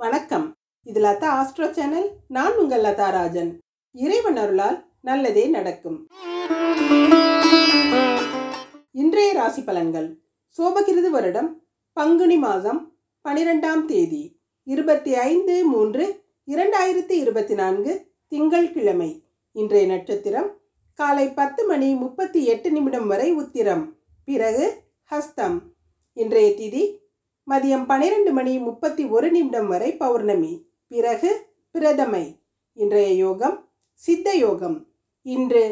வணக்கம். இது Latha astro channel. நான் உங்கள் லதா ராஜன். இறைவன் அருளால் நல்லதே நடக்கும். இன்றைய ராசி பலன்கள். சோபகிருது வருடம் பங்குனி மாதம் 12ஆம் தேதி 25/3/2024 திங்கள்கிழமை. இன்றைய நட்சத்திரம் காலை 10:38 வரை உத்திரம், பிறகு ஹஸ்தம். இன்றைய திதி மதியம் 12:31 வரை பௌர்ணமி, பிறகு பிரதமை. இன்றைய யோகம் சித்த யோகம். இன்று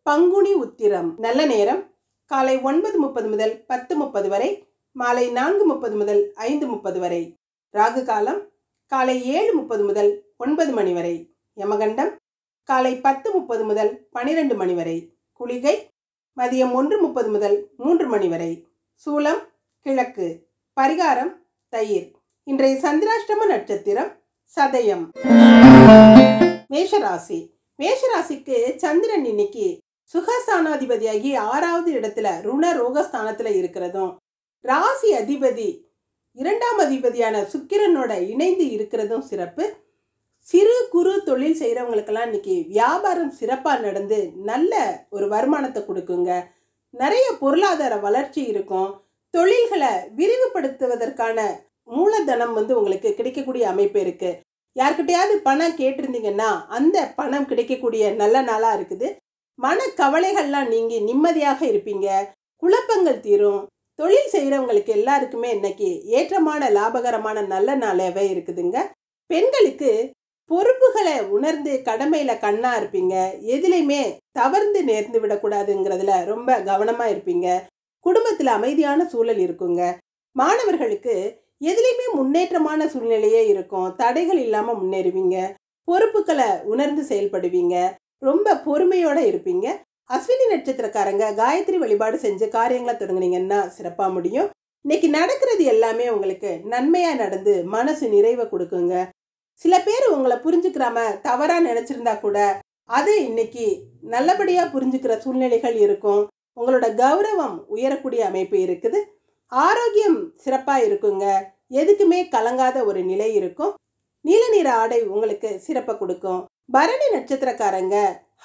பங்குனி உத்திரம். நல்ல நேரம் காலை 9:30 முதல் 10:30 வரை, மாலை 4:30 முதல் 5:30 வரை. ராகு காலம் காலை 7:30 முதல் 9 மணி வரை. யமகண்டம் காலை 10:30 முதல் 12 மணி வரை. குளிகை மதியம் 1:30 முதல் 3 மணி வரை. சூலம் கிழக்கு. பரிகாரம் தயிர். இன்றைய சந்திராஷ்டம நட்சத்திரம் சதயம். மேஷராசி. மேஷராசிக்கு சந்திரன் இன்னைக்கு சுகஸ்தானாதிபதியாகி 6வது இடத்துல ருண ரோகஸ்தானத்துல இருக்கிறதும், ராசி அதிபதி 2ஆம் அதிபதியான சுக்கிரனோட இணைந்து இருக்கிறதும் சிறப்பு. சிறு குறு தொழில் செய்கிறவங்களுக்கெல்லாம் இன்னைக்கு வியாபாரம் சிறப்பாக நடந்து நல்ல ஒரு வருமானத்தை கொடுக்குங்க. நிறைய பொருளாதார வளர்ச்சி இருக்கும். தொழில்களை விரிவுபடுத்துவதற்கான மூலதனம் உங்களுக்கு கிடைக்கக்கூடிய அமைப்பு இருக்கு. யார்கிட்டையாவது பணம் கேட்டிருந்தீங்கன்னா அந்த பணம் கிடைக்கக்கூடிய நல்ல நாளாக இருக்குது. மன கவலைகள்லாம் நீங்கி நிம்மதியாக இருப்பீங்க. குழப்பங்கள் தீரும். தொழில் செய்கிறவங்களுக்கு எல்லாருக்குமே இன்னைக்கு ஏற்றமான லாபகரமான நல்ல நாளாகவே இருக்குதுங்க. பெண்களுக்கு பொறுப்புகளை உணர்ந்து கடமையில கண்ணா இருப்பீங்க. எதுலையுமே தவறுந்து நேர்ந்து விடக்கூடாதுங்கிறதுல ரொம்ப கவனமா இருப்பீங்க. குடும்பத்தில் அமைதியான சூழல் இருக்குங்க. மாணவர்களுக்கு எதுலையுமே முன்னேற்றமான சூழ்நிலையே இருக்கும். தடைகள் இல்லாமல் முன்னேறுவீங்க. பொறுப்புகளை உணர்ந்து செயல்படுவீங்க. ரொம்ப பொறுமையோட இருப்பீங்க. அஸ்வினி நட்சத்திரக்காரங்க காயத்ரி வழிபாடு செஞ்சு காரியங்களை தொடங்குனீங்கன்னா சிறப்பாக முடியும். இன்னைக்கு நடக்கிறது எல்லாமே உங்களுக்கு நன்மையாக நடந்து மனசு நிறைவை கொடுக்குங்க. சில பேர் உங்களை புரிஞ்சுக்கிறாம தவறாக நினச்சிருந்தா கூட அது இன்னைக்கு நல்லபடியாக புரிஞ்சுக்கிற சூழ்நிலைகள் இருக்கும். உங்களோட கௌரவம் உயரக்கூடிய அமைப்பு இருக்குது. ஆரோக்கியம் சிறப்பாக இருக்குங்க. எதுக்குமே கலங்காத ஒரு நிலை இருக்கும். நீல நிற ஆடை உங்களுக்கு சிறப்பை கொடுக்கும். பரணி நட்சத்திரக்காரங்க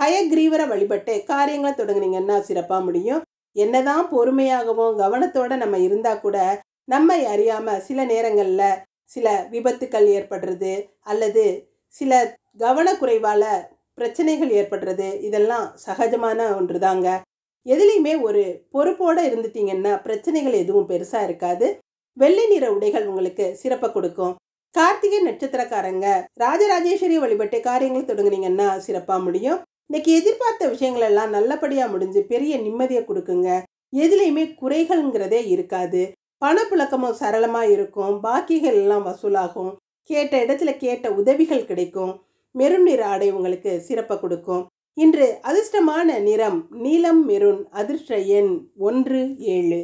ஹயக்ரீவரை வழிபட்டு காரியங்களை தொடங்குனீங்கன்னா சிறப்பாக முடியும். என்னதான் பொறுமையாகவும் கவனத்தோட நம்ம இருந்தால் கூட நம்மை அறியாம சில நேரங்களில் சில விபத்துக்கள் ஏற்படுறது அல்லது சில கவனக்குறைவால பிரச்சனைகள் ஏற்படுறது இதெல்லாம் சகஜமான ஒன்று தாங்க. எதுலேயுமே ஒரு பொறுப்போடு இருந்துட்டீங்கன்னா பிரச்சனைகள் எதுவும் பெருசாக இருக்காது. வெள்ளை நிற உடைகள் உங்களுக்கு சிறப்பை கொடுக்கும். கார்த்திகை நட்சத்திரக்காரங்க ராஜராஜேஸ்வரி வழிபட்டு காரியங்கள் தொடங்குனீங்கன்னா சிறப்பாக முடியும். இன்னைக்கு எதிர்பார்த்த விஷயங்கள் எல்லாம் நல்லபடியாக முடிஞ்சு பெரிய நிம்மதியை கொடுக்குங்க. எதுலேயுமே குறைகள்ங்கிறதே இருக்காது. பணப்புழக்கமும் சரளமாக இருக்கும். பாக்கிகள் எல்லாம் வசூலாகும். கேட்ட இடத்துல கேட்ட உதவிகள் கிடைக்கும். மெருன் நிற ஆடை உங்களுக்கு சிறப்பை கொடுக்கும். இன்று அதிர்ஷ்டமான நிறம் நீலம் மெருன். அதிர்ஷ்ட எண் 17.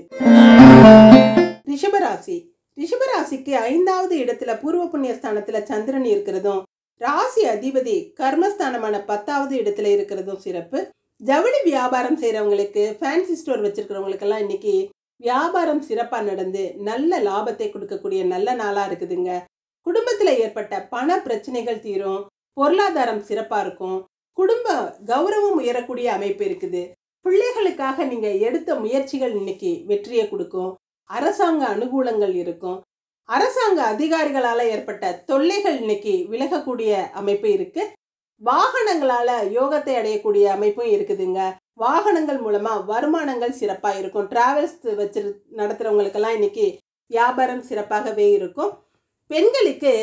ரிஷபராசி. ரிஷபராசிக்கு 5வது இடத்துல பூர்வ புண்ணிய ஸ்தானத்துல சந்திரன் இருக்கிறதும், ராசி அதிபதி கர்மஸ்தானமான 10வது இடத்துல இருக்கிறதும் சிறப்பு. ஜவுளி வியாபாரம் செய்யறவங்களுக்கு, ஃபேன்சி ஸ்டோர் வச்சிருக்கிறவங்களுக்கெல்லாம் இன்னைக்கு வியாபாரம் சிறப்பா நடந்து நல்ல லாபத்தை கொடுக்கக்கூடிய நல்ல நாளா இருக்குதுங்க. குடும்பத்துல ஏற்பட்ட பண பிரச்சனைகள் தீரும். பொருளாதாரம் சிறப்பா இருக்கும். குடும்ப கௌரவம் உயரக்கூடிய அமைப்பு இருக்குது. பிள்ளைகளுக்காக நீங்க எடுத்த முயற்சிகள் இன்னைக்கு வெற்றியை கொடுக்கும். அரசாங்க அனுகூலங்கள் இருக்கும். அரசாங்க அதிகாரிகளால ஏற்பட்ட தொல்லைகள் இன்னைக்கு விலகக்கூடிய அமைப்பு இருக்கு. வாகனங்களால யோகத்தை அடையக்கூடிய அமைப்பும் இருக்குதுங்க. வாகனங்கள் மூலமா வருமானங்கள் சிறப்பா இருக்கும். டிராவல்ஸ் வச்சு நடத்துறவங்களுக்கெல்லாம் இன்னைக்கு வியாபாரம் சிறப்பாகவே இருக்கும். பெண்களுக்கு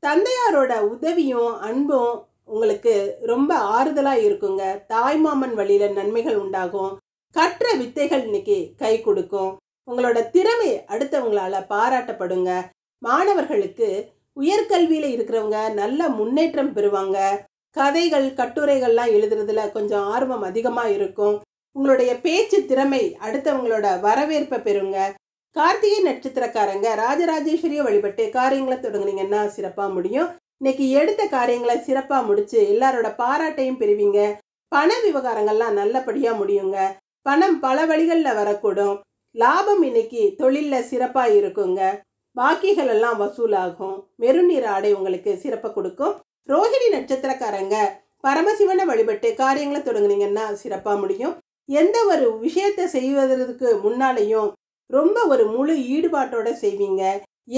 தந்தையாரோட உதவியும் அன்பும் உங்களுக்கு ரொம்ப ஆறுதலாக இருக்குங்க. தாய்மாமன் வழியில் நன்மைகள் உண்டாகும். கற்ற வித்தைகள் இன்னைக்கு கை கொடுக்கும். உங்களோட திறமை அடுத்தவங்களால பாராட்டப்படுங்க. மாணவர்களுக்கு உயர்கல்வியில் இருக்கிறவங்க நல்ல முன்னேற்றம் பெறுவாங்க. கதைகள் கட்டுரைகள்லாம் எழுதுறதுல கொஞ்சம் ஆர்வம் அதிகமாக இருக்கும். உங்களுடைய பேச்சு திறமை அடுத்தவங்களோட வரவேற்பை பெறுங்க. கார்த்திகை நட்சத்திரக்காரங்க ராஜராஜேஸ்வரியை வழிபட்டு காரியங்களை தொடங்குனீங்கன்னா சிறப்பாக முடியும். இன்னைக்கு எடுத்த காரியங்களை சிறப்பாக முடிச்சு எல்லாரோட பாராட்டையும் பெறுவீங்க. பண விவகாரங்கள்லாம் நல்லபடியாக முடியுங்க. பணம் பல வழிகளில் வரக்கூடும். லாபம் இன்னைக்கு தொழிலில் சிறப்பாக இருக்குங்க. பாக்கிகள் எல்லாம் வசூலாகும். மெருன் நிற ஆடை உங்களுக்கு சிறப்பை கொடுக்கும். ரோஹிணி நட்சத்திரக்காரங்க பரமசிவனை வழிபட்டு காரியங்களை தொடங்குனீங்கன்னா சிறப்பாக முடியும். எந்த ஒரு விஷயத்தை செய்வதற்கு முன்னாலேயும் ரொம்ப ஒரு முழு ஈடுபாட்டோட செய்வீங்க.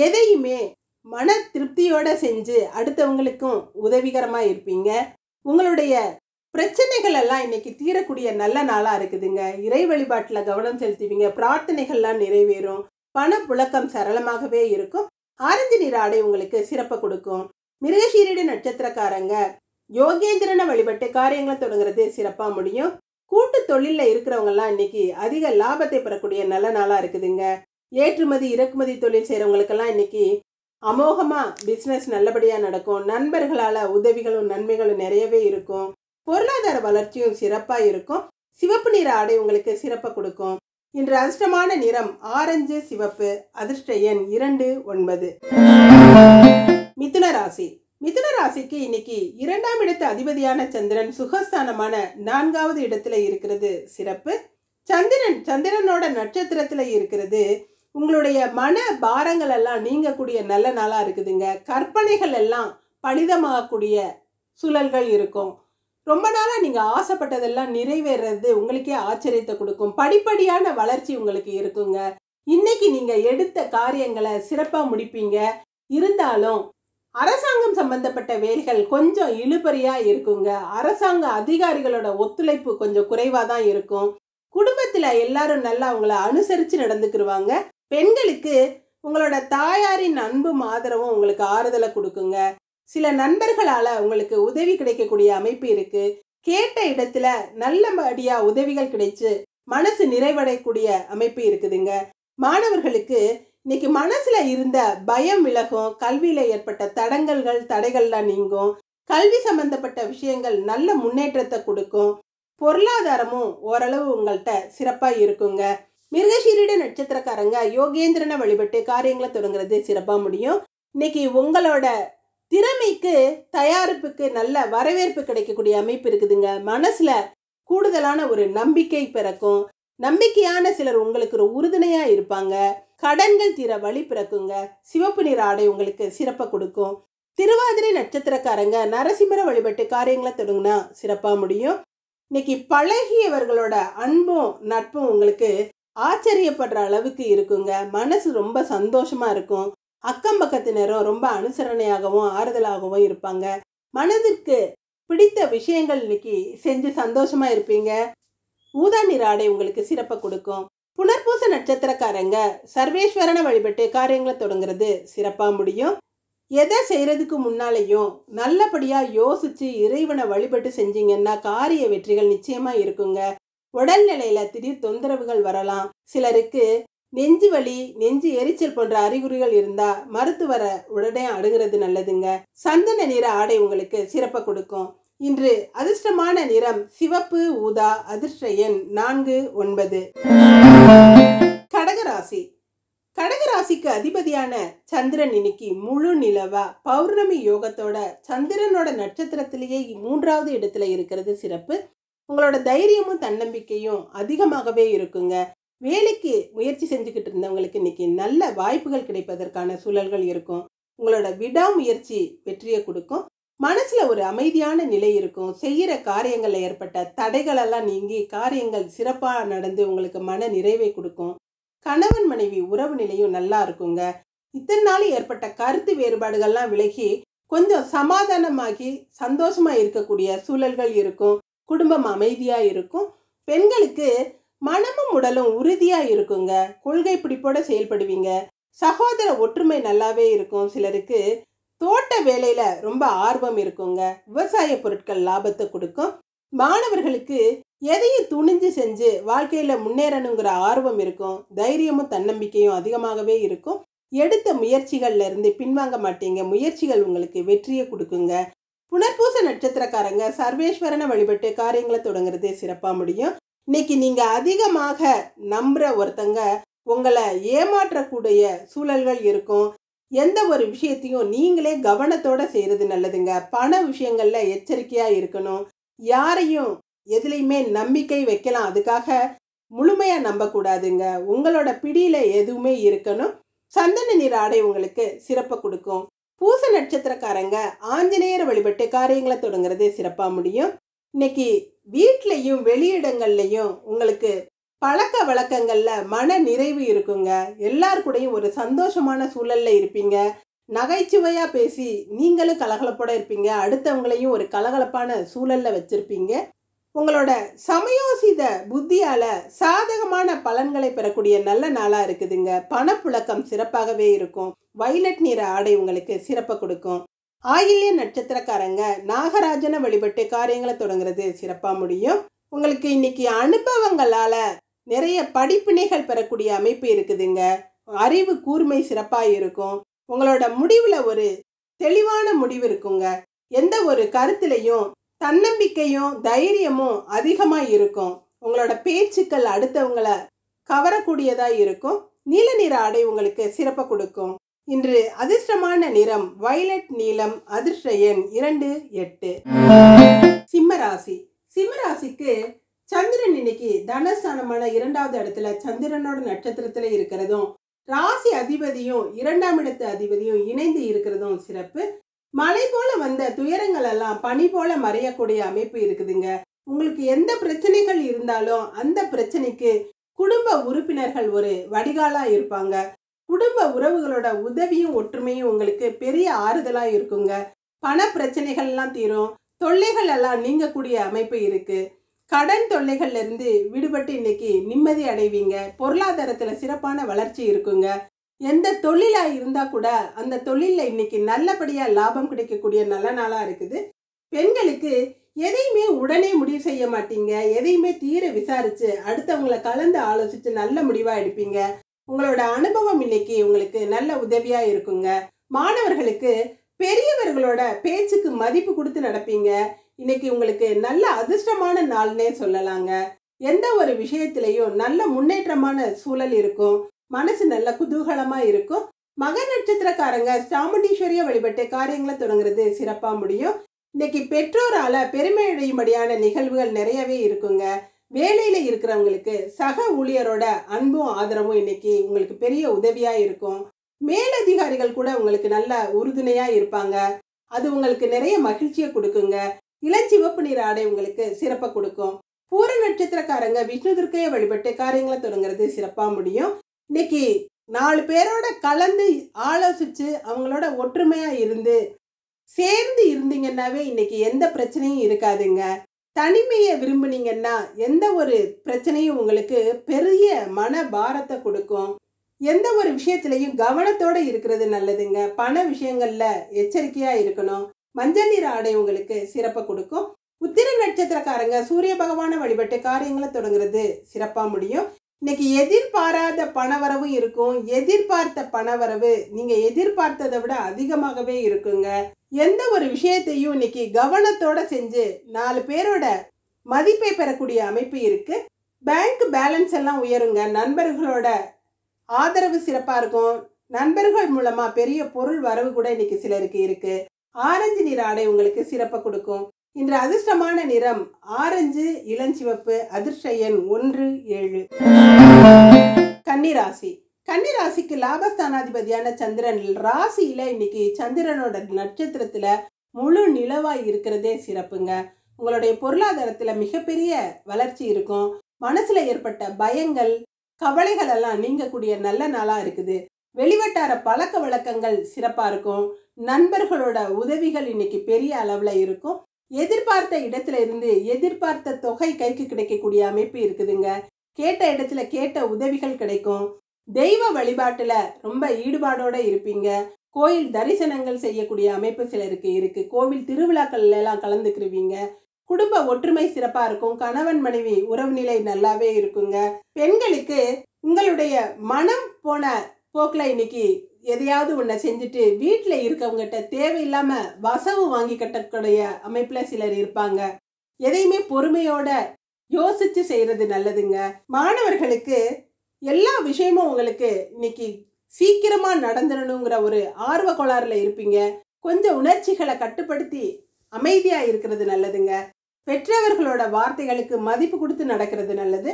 எதையுமே மன திருப்தியோட செஞ்சு அடுத்தவங்களுக்கும் உதவிகரமாக இருப்பீங்க. உங்களுடைய பிரச்சனைகள் எல்லாம் இன்னைக்கு தீரக்கூடிய நல்ல நாளாக இருக்குதுங்க. இறை வழிபாட்டில் கவனம் செலுத்துவீங்க. பிரார்த்தனைகள்லாம் நிறைவேறும். பண புழக்கம் சரளமாகவே இருக்கும். ஆரஞ்சு நிற ஆடை உங்களுக்கு சிறப்பை கொடுக்கும். மிருகசீரிட நட்சத்திரக்காரங்க யோகேந்திரனை வழிபட்டு காரியங்களை தொடங்குறது சிறப்பாக முடியும். கூட்டு தொழிலில் இருக்கிறவங்கலாம் இன்னைக்கு அதிக லாபத்தை பெறக்கூடிய நல்ல நாளாக இருக்குதுங்க. ஏற்றுமதி இறக்குமதி தொழில் செய்கிறவங்களுக்கெல்லாம் இன்னைக்கு அமோகமாக பிஸ்னஸ் நல்லபடியாக நடக்கும். நண்பர்களால் உதவிகளும் நன்மைகளும் நிறையவே இருக்கும். பொருளாதார வளர்ச்சியும் சிறப்பாக இருக்கும். சிவப்பு நிற ஆடை உங்களுக்கு சிறப்பை கொடுக்கும். இன்று அதிர்ஷ்டமான நிறம் ஆரஞ்சு சிவப்பு. அதிர்ஷ்ட எண் 29. மிதுன ராசி. மிதுன ராசிக்கு இன்னைக்கு 2ஆம் இடத்து அதிபதியான சந்திரன் சுகஸ்தானமான 4வது இடத்துல இருக்கிறது சிறப்பு. சந்திரனோட நட்சத்திரத்துல இருக்கிறது உங்களுடைய மன பாரங்கள் எல்லாம் நீங்கக்கூடிய நல்ல நாளா இருக்குதுங்க. கற்பனைகள் எல்லாம் பலிதமாகக்கூடிய சூழல்கள் இருக்கும். ரொம்ப நாளா நீங்க ஆசைப்பட்டதெல்லாம் நிறைவேறது உங்களுக்கே ஆச்சரியத்தை கொடுக்கும். படிப்படியான வளர்ச்சி உங்களுக்கு இருக்குங்க. இன்னைக்கு நீங்க எடுத்த காரியங்களை சிறப்பா முடிப்பீங்க. இருந்தாலும் அரசாங்கம் சம்பந்தப்பட்ட வேலைகள் கொஞ்சம் இழுபறியா இருக்குங்க. அரசாங்க அதிகாரிகளோட ஒத்துழைப்பு கொஞ்சம் குறைவா தான் இருக்கும். குடும்பத்துல எல்லாரும் நல்லா உங்களை அனுசரிச்சு நடந்துக்கிருவாங்க. பெண்களுக்கு உங்களோட தாயாரின் அன்பும் ஆதரவும் உங்களுக்கு ஆறுதலை கொடுக்குங்க. சில நண்பர்களால உங்களுக்கு உதவி கிடைக்கக்கூடிய அமைப்பு இருக்கு. கேட்ட இடத்துல நல்லபடியா உதவிகள் கிடைச்சு மனசு நிறைவடையக்கூடிய அமைப்பு இருக்குதுங்க. மாணவர்களுக்கு இன்னைக்கு மனசுல இருந்த பயம் விலகும். கல்வியில ஏற்பட்ட தடைகள்லாம் நீங்கும். கல்வி சம்பந்தப்பட்ட விஷயங்கள் நல்ல முன்னேற்றத்தை கொடுக்கும். பொருளாதாரமும் ஓரளவு உங்கள்கிட்ட சிறப்பா இருக்குங்க. மிருகசீரிட நட்சத்திரக்காரங்க யோகேந்திரனை வழிபட்டு காரியங்களை தொடங்குறது சிறப்பா முடியும். இன்னைக்கு உங்களோட திறமைக்கு தயாரிப்புக்கு நல்ல வரவேற்பு கிடைக்கக்கூடிய அமைப்பு இருக்குதுங்க. மனசுல கூடுதலான ஒரு நம்பிக்கை பிறக்கும். நம்பிக்கையான சிலர் உங்களுக்கு ஒரு உறுதுணையா இருப்பாங்க. கடன்கள் தீர வழி பிறக்குங்க. சிவப்பு நிற ஆடை உங்களுக்கு சிறப்பை கொடுக்கும். திருவாதிரை நட்சத்திரக்காரங்க நரசிம்மரை வழிபட்டு காரியங்களை தொடங்குனா சிறப்பா முடியும். இன்னைக்கு பழகியவர்களோட அன்பும் நட்பும் உங்களுக்கு ஆச்சரியப்படுற அளவுக்கு இருக்குங்க. மனசு ரொம்ப சந்தோஷமா இருக்கும். அக்கம் பக்கத்தினரும் ரொம்ப அனுசரணையாகவும் ஆறுதலாகவும் இருப்பாங்க. மனதிற்கு பிடித்த விஷயங்கள் இன்னைக்கு செஞ்சு சந்தோஷமா இருப்பீங்க. ஊதா நிற ஆடை உங்களுக்கு சிறப்பை கொடுக்கும். புனர்பூச நட்சத்திரக்காரங்க சர்வேஸ்வரனை வழிபட்டு காரியங்களை தொடங்குறது சிறப்பா முடியும். எதை செய்யறதுக்கு முன்னாலேயும் நல்லபடியா யோசிச்சு இறைவனை வழிபட்டு செஞ்சீங்கன்னா காரிய வெற்றிகள் நிச்சயமா இருக்குங்க. உடல்நிலையில திடீர் தொந்தரவுகள் வரலாம். சிலருக்கு நெஞ்சு வலி, நெஞ்சு எரிச்சல் போன்ற அறிகுறிகள் இருந்தா மருத்துவரை உடனே அணுகிறது நல்லதுங்க. சந்தன நிற ஆடை உங்களுக்கு சிறப்பை கொடுக்கும். இன்று அதிர்ஷ்டமான நிறம் சிவப்பு ஊதா. அதிர்ஷ்ட எண் 4, 9. கடகராசி. கடகராசிக்கு அதிபதியான சந்திரன் இன்னைக்கு முழு நிலவா பௌர்ணமி யோகத்தோட சந்திரனோட நட்சத்திரத்திலேயே 3வது இடத்துல இருக்கிறது சிறப்பு. உங்களோட தைரியமும் தன்னம்பிக்கையும் அதிகமாகவே இருக்குங்க. வேலைக்கு முயற்சி செஞ்சுக்கிட்டு இருந்தவங்களுக்கு இன்னைக்கு நல்ல வாய்ப்புகள் கிடைப்பதற்கான சூழல்கள் இருக்கும். உங்களோட விடாமுயற்சி வெற்றியை கொடுக்கும். மனசுல ஒரு அமைதியான நிலை இருக்கும். செய்யற காரியங்கள்ல ஏற்பட்ட தடைகளெல்லாம் நீங்கி காரியங்கள் சிறப்பா நடந்து உங்களுக்கு மன நிறைவை கொடுக்கும். கணவன் மனைவி உறவு நிலையும் நல்லா இருக்குங்க. இத்தனை நாள் ஏற்பட்ட கருத்து வேறுபாடுகள்லாம் விலகி கொஞ்சம் சமாதானமாகி சந்தோஷமா இருக்கக்கூடிய சூழல்கள் இருக்கும். குடும்பம் அமைதியா இருக்கும். பெண்களுக்கு மனமும் உடலும் உறுதியா இருக்குங்க. கொள்கை பிடிப்போட செயல்படுவீங்க. சகோதர ஒற்றுமை நல்லாவே இருக்கும். சிலருக்கு தோட்ட வேலையில ரொம்ப ஆர்வம் இருக்குங்க. விவசாய பொருட்கள் லாபத்தை கொடுக்கும். மாணவர்களுக்கு எதையும் துணிஞ்சு செஞ்சு வாழ்க்கையில முன்னேறணுங்கிற ஆர்வம் இருக்கும். தைரியமும் தன்னம்பிக்கையும் அதிகமாகவே இருக்கும். எடுத்த முயற்சிகள்ல இருந்து பின்வாங்க மாட்டீங்க. முயற்சிகள் உங்களுக்கு வெற்றியை கொடுக்குங்க. புனர்பூச நட்சத்திரக்காரங்க சர்வேஸ்வரனை வழிபட்டு காரியங்களை தொடங்குறது சிறப்பா முடியும். இன்னைக்கு நீங்க அதிகமாக நம்புற ஒருத்தங்க உங்களை ஏமாற்றக்கூடிய சூழல்கள் இருக்கும். எந்த ஒரு விஷயத்தையும் நீங்களே கவனத்தோட செய்யறது நல்லதுங்க. பண விஷயங்கள்ல எச்சரிக்கையா இருக்கணும். யாரையும் எதுலையுமே நம்பிக்கை வைக்கலாம், அதுக்காக முழுமையா நம்ப கூடாதுங்க. உங்களோட பிடியில எதுவுமே இருக்கணும். சந்தன நிற ஆடை உங்களுக்கு சிறப்பை கொடுக்கும். பூச நட்சத்திரக்காரங்க ஆஞ்சநேயரை வழிபட்டு காரியங்களை தொடங்குறது சிறப்பா முடியும். இன்னைக்கு வீட்லயும் வெளியிடங்கள்லையும் உங்களுக்கு பழக்க வழக்கங்கள்ல மன நிறைவு இருக்குங்க. எல்லார் கூடயும் ஒரு சந்தோஷமான சூழல்ல இருப்பீங்க. நகைச்சுவையா பேசி நீங்களும் கலகலப்போட இருப்பீங்க. அடுத்தவங்களையும் ஒரு கலகலப்பான சூழல்ல வச்சிருப்பீங்க. உங்களோட சமயோசித புத்தியால சாதகமான பலன்களை பெறக்கூடிய நல்ல நாளா இருக்குதுங்க. பணப்புழக்கம் சிறப்பாகவே இருக்கும். வைலட் நிற ஆடை உங்களுக்கு சிறப்பை கொடுக்கும். ஆயில்ய நட்சத்திரக்காரங்க நாகராஜனை வழிபட்டு காரியங்களை தொடங்குறது சிறப்பா முடியும். உங்களுக்கு இன்னைக்கு அனுபவங்களால நிறைய படிப்பினைகள் பெறக்கூடிய அமைப்பு இருக்குதுங்க. அறிவு கூர்மை சிறப்பா இருக்கும். உங்களோட முடிவுல ஒரு தெளிவான முடிவு இருக்குங்க. எந்த ஒரு கருத்திலையும் தன்னம்பிக்கையும் தைரியமும் அதிகமா இருக்கும். உங்களோட பேச்சுக்கள் அடுத்தவங்களை கவரக்கூடியதா இருக்கும். நீல நிற ஆடை உங்களுக்கு சிறப்பை கொடுக்கும். இன்று அதிர்ஷ்டமான நிறம் வயலட் நீலம். அதிர்ஷ்ட எண் 28. சிம்மராசி. சிம்மராசிக்கு சந்திரன் இன்னைக்கு தனஸ்தானமான 2வது இடத்துல சந்திரனோட நட்சத்திரத்துல இருக்கிறதும் ராசி அதிபதியும் 2ஆம் இடத்து அதிபதியும் இணைந்து இருக்கிறதும் சிறப்பு. மழை போல வந்த துயரங்கள் எல்லாம் பனி போல மறையக்கூடிய அமைப்பு இருக்குதுங்க. உங்களுக்கு எந்த பிரச்சனைகள் இருந்தாலும் அந்த பிரச்சனைக்கு குடும்ப உறுப்பினர்கள் ஒரு வடிகாலா இருப்பாங்க. குடும்ப உறவுகளோட உதவியும் ஒற்றுமையும் உங்களுக்கு பெரிய ஆறுதலா இருக்குங்க. பண பிரச்சனைகள் எல்லாம் தீரும். தொல்லைகள் எல்லாம் நீங்கக்கூடிய அமைப்பு இருக்கு. கடன் தொல்லைகள்ல இருந்து விடுபட்டு இன்னைக்கு நிம்மதி அடைவீங்க. பொருளாதாரத்துல சிறப்பான வளர்ச்சி இருக்குங்க. எந்த தொழிலா இருந்தா கூட அந்த தொழில இன்னைக்கு நல்லபடியா லாபம் கிடைக்கக்கூடிய நல்ல நாளா இருக்குது. பெண்களுக்கு எதையுமே உடனே முடிவு செய்ய மாட்டீங்க. எதையுமே தீர விசாரிச்சு அடுத்தவங்களை கலந்து ஆலோசிச்சு நல்ல முடிவா எடுப்பீங்க. உங்களோட அனுபவம் இன்னைக்கு உங்களுக்கு நல்ல உதவியா இருக்குங்க. மாணவர்களுக்கு பெரியவர்களோட பேச்சுக்கு மதிப்பு கொடுத்து நடப்பீங்க. இன்னைக்கு உங்களுக்கு நல்ல அதிர்ஷ்டமான நாள்னே சொல்லலாங்க. எந்த ஒரு விஷயத்திலையும் நல்ல முன்னேற்றமான சூழல் இருக்கும். மனசு நல்ல குதூகலமா இருக்கும். மக நட்சத்திரக்காரங்க சாமுண்டீஸ்வரிய வழிபட்டு காரியங்களை தொடங்குறது சிறப்பா முடியும். இன்னைக்கு பெற்றோரால பெருமை அடையும்படியான நிகழ்வுகள் நிறையவே இருக்குங்க. வேலையில இருக்கிறவங்களுக்கு சக ஊழியரோட அன்பும் ஆதரவும் இன்னைக்கு உங்களுக்கு பெரிய உதவியா இருக்கும். மேலதிகாரிகள் கூட உங்களுக்கு நல்ல உறுதுணையா இருப்பாங்க. அது உங்களுக்கு நிறைய மகிழ்ச்சியை கொடுக்குங்க. இளஞ்சிவப்பு நிற ஆடை உங்களுக்கு சிறப்பை கொடுக்கும். பூர நட்சத்திரக்காரங்க விஷ்ணு துர்க்கையை வழிபட்டு காரியங்களை தொடங்குறது சிறப்பா முடியும். இன்னைக்கு 4 பேரோட கலந்து ஆலோசிச்சு அவங்களோட ஒற்றுமையா இருந்து சேர்ந்து இருந்தீங்கன்னாவே இன்னைக்கு எந்த பிரச்சனையும் இருக்காதுங்க. தனிமையை விரும்புனீங்கன்னா எந்த ஒரு பிரச்சனையும் உங்களுக்கு பெரிய மன பாரத்தை கொடுக்கும். எந்த ஒரு விஷயத்திலையும் கவனத்தோட இருக்கிறது நல்லதுங்க. பண விஷயங்கள்ல எச்சரிக்கையா இருக்கணும். மஞ்சள் நிற ஆடை உங்களுக்கு சிறப்பை கொடுக்கும். உத்திர நட்சத்திரக்காரங்க சூரிய பகவானை வழிபட்டு காரியங்களை தொடங்குறது சிறப்பா முடியும். இன்னைக்கு எதிர்பாராத பணவரவும் இருக்கும். எதிர்பார்த்த பணவரவு நீங்க எதிர்பார்த்ததை விட அதிகமாகவே இருக்குங்க. எந்த ஒரு விஷயத்தையும் இன்னைக்கு கவனத்தோட செஞ்சு 4 பேரோட மதிப்பை பெறக்கூடிய அமைப்பு இருக்கு. பேங்க் பேலன்ஸ் எல்லாம் உயருங்க. நண்பர்களோட ஆதரவு சிறப்பா இருக்கும். நண்பர்கள் மூலமா பெரிய பொருள் வரவு கூட இன்னைக்கு சிலருக்கு இருக்கு. ஆரஞ்சு நிற ஆடை உங்களுக்கு சிறப்பை கொடுக்கும். இன்று அதிர்ஷ்டமான நிறம் ஆரஞ்சு இளஞ்சிவப்பு. அதிர்ஷ்ட எண் 1, 7. கன்னிராசி. கன்னிராசிக்கு லாபஸ்தானாதிபதியான சந்திரன் ராசியில இன்னைக்கு சந்திரனோட நட்சத்திரத்துல முழு நிலவாய் இருக்கிறதே சிறப்புங்க. உங்களுடைய பொருளாதாரத்துல மிகப்பெரிய வளர்ச்சி இருக்கும். மனசுல ஏற்பட்ட பயங்கள் கவலைகள் எல்லாம் நீங்கக்கூடிய நல்ல நாளா இருக்குது. வெளிவட்டார பழக்க வழக்கங்கள் சிறப்பா இருக்கும். நண்பர்களோட உதவிகள் இன்னைக்கு பெரிய அளவுல இருக்கும். எதிர்பார்த்த இடத்துல இருந்து எதிர்பார்த்த தொகை கைக்கு கிடைக்கக்கூடிய அமைப்பு இருக்குதுங்க. கேட்ட இடத்துல கேட்ட உதவிகள் கிடைக்கும். தெய்வ வழிபாட்டுல ரொம்ப ஈடுபாடோட இருப்பீங்க. கோயில் தரிசனங்கள் செய்யக்கூடிய அமைப்பு சிலருக்கு இருக்கு. கோவில் திருவிழாக்கள்ல எல்லாம் கலந்துக்கிருவீங்க. குடும்ப ஒற்றுமை சிறப்பா இருக்கும். கணவன் மனைவி உறவு நிலை நல்லாவே இருக்குங்க. பெண்களுக்கு உங்களுடைய மனம் போன போக்குல இன்னைக்கு எதையாவது ஒன்றை செஞ்சுட்டு வீட்டில் இருக்கவங்ககிட்ட தேவையில்லாம வசவு வாங்கி கட்டக்கூடிய அமைப்புல சிலர் இருப்பாங்க. எதையுமே பொறுமையோட யோசிச்சு செய்யறது நல்லதுங்க. மாணவர்களுக்கு எல்லா விஷயமும் உங்களுக்கு இன்னைக்கு சீக்கிரமா நடந்துடணுங்கிற ஒரு ஆர்வ கோளாறுல இருப்பீங்க. கொஞ்சம் உணர்ச்சிகளை கட்டுப்படுத்தி அமைதியா இருக்கிறது நல்லதுங்க. பெற்றவர்களோட வார்த்தைகளுக்கு மதிப்பு கொடுத்து நடக்கிறது நல்லது.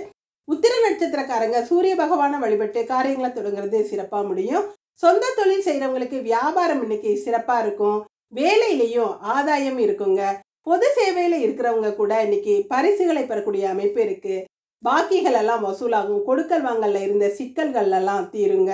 உத்திர நட்சத்திரக்காரங்க சூரிய பகவானை வழிபட்டு காரியங்களை தொடங்குறது சிறப்பா முடியும். சொந்த தொழில் செய்கிறவங்களுக்கு வியாபாரம் இன்னைக்கு சிறப்பாக இருக்கும். வேலையிலையும் ஆதாயம் இருக்குங்க. பொது சேவையில் இருக்கிறவங்க கூட இன்னைக்கு பரிசுகளை பெறக்கூடிய அமைப்பு இருக்கு. பாக்கிகள் எல்லாம் வசூலாகும். கொடுக்கல் வாங்கல்ல இருந்த சிக்கல்கள் எல்லாம் தீருங்க.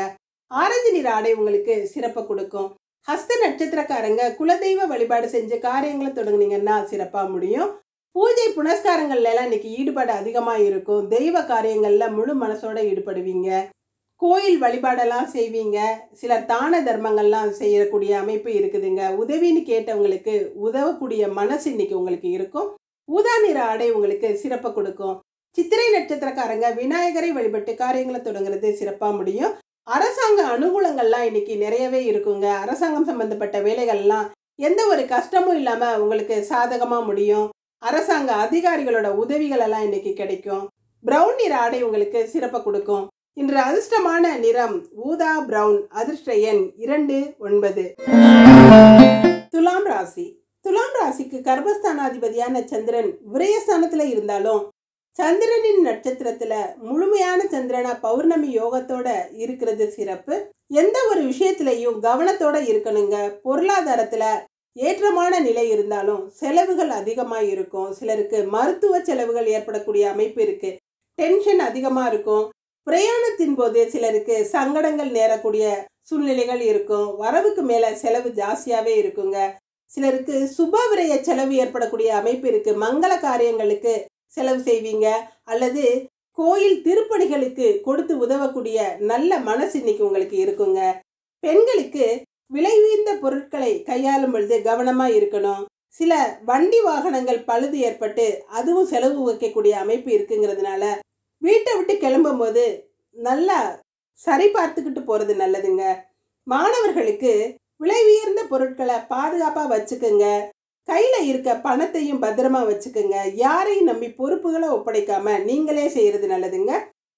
ஆரஞ்சு நிற ஆடை உங்களுக்கு சிறப்பை கொடுக்கும். ஹஸ்த நட்சத்திரக்காரங்க குலதெய்வ வழிபாடு செஞ்சு காரியங்களை தொடங்குனீங்கன்னா சிறப்பாக முடியும். பூஜை புனஸ்காரங்கள்ல எல்லாம் இன்னைக்கு ஈடுபாடு அதிகமாக இருக்கும். தெய்வ காரியங்கள்ல முழு மனசோட ஈடுபடுவீங்க. கோயில் வழிபாடெல்லாம் செய்வீங்க. சிலர் தான தர்மங்கள்லாம் செய்யக்கூடிய அமைப்பு இருக்குதுங்க. உதவின்னு கேட்டவங்களுக்கு உதவக்கூடிய மனசு இன்னைக்கு உங்களுக்கு இருக்கும். ஊதா நிற ஆடை உங்களுக்கு சிறப்பை கொடுக்கும். சித்திரை நட்சத்திரக்காரங்க விநாயகரை வழிபட்டு காரியங்களை தொடங்குறது சிறப்பாக முடியும். அரசாங்க அனுகூலங்கள்லாம் இன்னைக்கு நிறையவே இருக்குங்க. அரசாங்கம் சம்பந்தப்பட்ட வேலைகள்லாம் எந்த ஒரு கஷ்டமும் இல்லாமல் உங்களுக்கு சாதகமாக முடியும். அரசாங்க அதிகாரிகளோட உதவிகள் எல்லாம் இன்னைக்கு கிடைக்கும். பிரவுன் நிற ஆடை உங்களுக்கு சிறப்பை கொடுக்கும். இன்று அதிர்ஷ்டமான நிறம் ஊதா பிரவுன். அதிர்ஷ்ட எண் 29. துலாம் ராசி. துலாம் ராசிக்கு கர்மஸ்தானாதிபதியான சந்திரன் விரயஸ்தானத்துல இருந்தாலும் சந்திரனின் நட்சத்திரத்துல முழுமையான சந்திரனா பௌர்ணமி யோகத்தோட இருக்கிறது சிறப்பு. எந்த ஒரு விஷயத்திலையும் கவனத்தோட இருக்கணுங்க. பொருளாதாரத்துல ஏற்றமான நிலை இருந்தாலும் செலவுகள் அதிகமாக இருக்கும். சிலருக்கு மருத்துவ செலவுகள் ஏற்படக்கூடிய அமைப்பு இருக்கு. டென்ஷன் அதிகமாக இருக்கும். பிரயாணத்தின் போது சிலருக்கு சங்கடங்கள் நேரக்கூடிய சூழ்நிலைகள் இருக்கும். வரவுக்கு மேல செலவு ஜாஸ்தியாவே இருக்குங்க. சிலருக்கு சுப விரய செலவு ஏற்படக்கூடிய அமைப்பு இருக்கு. மங்கள காரியங்களுக்கு செலவு செய்வீங்க அல்லது கோயில் திருப்பணிகளுக்கு கொடுத்து உதவக்கூடிய நல்ல மனசு இன்னைக்கு உங்களுக்கு இருக்குங்க. பெண்களுக்கு விலை உயர்ந்த பொருட்களை கையாளும் பொழுது கவனமா இருக்கணும். சில வண்டி வாகனங்கள் பழுது ஏற்பட்டு அதுவும் செலவு வைக்கக்கூடிய அமைப்பு இருக்குங்கிறதுனால வீட்டை விட்டு கிளம்பும் போது நல்லா சரி பார்த்துக்கிட்டு போறது நல்லதுங்க. மாணவர்களுக்கு விலை உயர்ந்த பொருட்களை பாதுகாப்பா வச்சுக்குங்க. கையில இருக்க பணத்தையும் பத்திரமா வச்சுக்குங்க. யாரையும் நம்பி பொறுப்புகளை ஒப்படைக்காம நீங்களே செய்யறது நல்லதுங்க.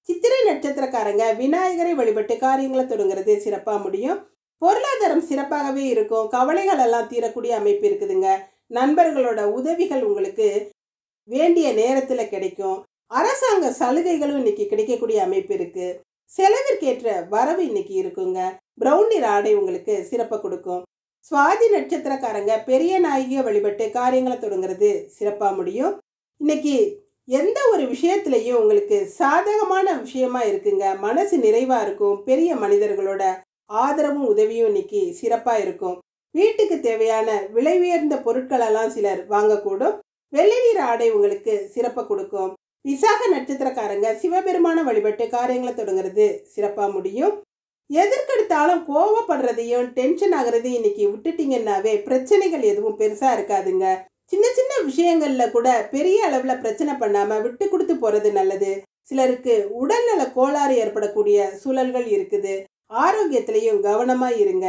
சித்திரை நட்சத்திரக்காரங்க விநாயகரை வழிபட்டு காரியங்களை தொடங்குறது சிறப்பா முடியும். பொருளாதாரம் சிறப்பாகவே இருக்கும். கவலைகள் எல்லாம் தீரக்கூடிய அமைப்பு இருக்குதுங்க. நண்பர்களோட உதவிகள் உங்களுக்கு வேண்டிய நேரத்துல கிடைக்கும். அரசாங்க சலுகைகளும் இன்னைக்கு கிடைக்கக்கூடிய அமைப்பு இருக்கு. செலவிற்கேற்ற வரவு இன்னைக்கு இருக்குங்க. பிரவுன் நிற ஆடை உங்களுக்கு சிறப்பை கொடுக்கும். சுவாதி நட்சத்திரக்காரங்க பெரிய நாயகியை வழிபட்டு காரியங்களை தொடங்குறது சிறப்பா முடியும். இன்னைக்கு எந்த ஒரு விஷயத்திலையும் உங்களுக்கு சாதகமான விஷயமா இருக்குங்க. மனசு நிறைவா இருக்கும். பெரிய மனிதர்களோட ஆதரவும் உதவியும் இன்னைக்கு சிறப்பா இருக்கும். வீட்டுக்கு தேவையான விலை உயர்ந்த பொருட்களெல்லாம் சிலர் வாங்கக்கூடும். வெள்ளை நிற ஆடை உங்களுக்கு சிறப்பை கொடுக்கும். விசாக நட்சத்திரக்காரங்க சிவபெருமான வழிபட்டு காரியங்களை தொடங்குறது சிறப்பா முடியும். எதற்கெடுத்தாலும் கோவப்படுறதையும் டென்ஷன் ஆகுறதையும் இன்னைக்கு விட்டுட்டீங்கன்னாவே பிரச்சனைகள் எதுவும் பெருசா இருக்காதுங்க. சின்ன சின்ன விஷயங்கள்ல கூட பெரிய அளவுல பிரச்சனை பண்ணாம விட்டு கொடுத்து போறது நல்லது. சிலருக்கு உடல்நல கோளாறு ஏற்படக்கூடிய சூழல்கள் இருக்குது. ஆரோக்கியத்திலையும் கவனமா இருங்க.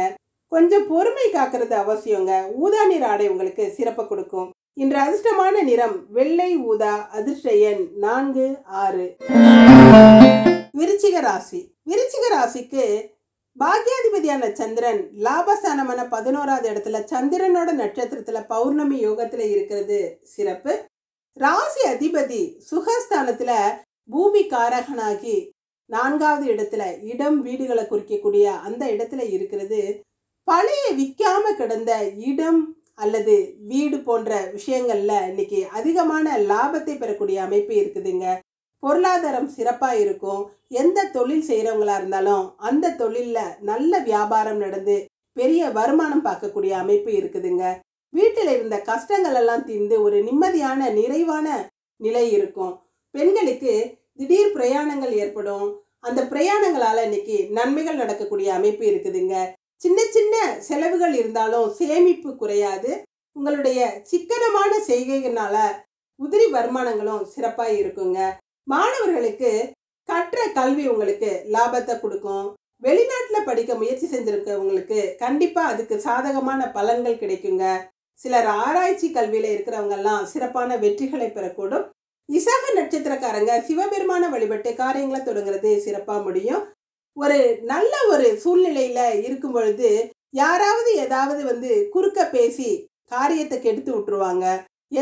கொஞ்சம் பொறுமை காக்கிறது அவசியங்க. ஊதா நிற ஆடை உங்களுக்கு சிறப்பை கொடுக்கும். இன்று அதிர்ஷ்டமான நிறம் வெள்ளை ஊதா. அதிர்ஷ்ட எண் 4, 6. விருச்சிக ராசி. விருச்சிக ராசிக்கு பாக்யாதிபதியான சந்திரன் லாபஸ்தானமான 11வது இடத்துல சந்திரனோட நட்சத்திரத்துல பௌர்ணமி யோகத்துல இருக்கிறது சிறப்பு. ராசி அதிபதி சுகஸ்தானத்துல பூமி காரகனாகி 4வது இடத்துல இடம் வீடுகளை குறிக்கக்கூடிய அந்த இடத்துல இருக்கிறது. பழைய விற்காம கிடந்த இடம் அல்லது வீடு போன்ற விஷயங்கள்ல இன்னைக்கு அதிகமான லாபத்தை பெறக்கூடிய அமைப்பு இருக்குதுங்க. பொருளாதாரம் சிறப்பா இருக்கும். எந்த தொழில் செய்யறவங்களா இருந்தாலும் அந்த தொழில்ல நல்ல வியாபாரம் நடந்து பெரிய வருமானம் பார்க்கக்கூடிய அமைப்பு இருக்குதுங்க. வீட்டில் இருந்த கஷ்டங்கள் எல்லாம் தீர்ந்து ஒரு நிம்மதியான நிறைவான நிலை இருக்கும். பெண்களுக்கு திடீர் பிரயாணங்கள் ஏற்படும். அந்த பிரயாணங்களால இன்னைக்கு நன்மைகள் நடக்கக்கூடிய அமைப்பு இருக்குதுங்க. சின்ன சின்ன செலவுகள் இருந்தாலும் சேமிப்பு குறையாது. உங்களுடைய சிக்கனமான செய்கைகளால உதிரி வருமானங்களும் சிறப்பாக இருக்குங்க. மாணவர்களுக்கு கற்ற கல்வி உங்களுக்கு லாபத்தை கொடுக்கும். வெளிநாட்டில் படிக்க முயற்சி செஞ்சிருக்கவங்களுக்கு கண்டிப்பா அதுக்கு சாதகமான பலன்கள் கிடைக்குங்க. சிலர் ஆராய்ச்சி கல்வியில இருக்கிறவங்கெல்லாம் சிறப்பான வெற்றிகளை பெறக்கூடும். விசாக நட்சத்திரக்காரங்க சிவபெருமான வழிபட்டு காரியங்களை தொடங்குறது சிறப்பா முடியும். ஒரு நல்ல ஒரு சூழ்நிலையில இருக்கும் பொழுது யாராவது ஏதாவது குறுக்க பேசி காரியத்தை கெடுத்து விட்டுருவாங்க.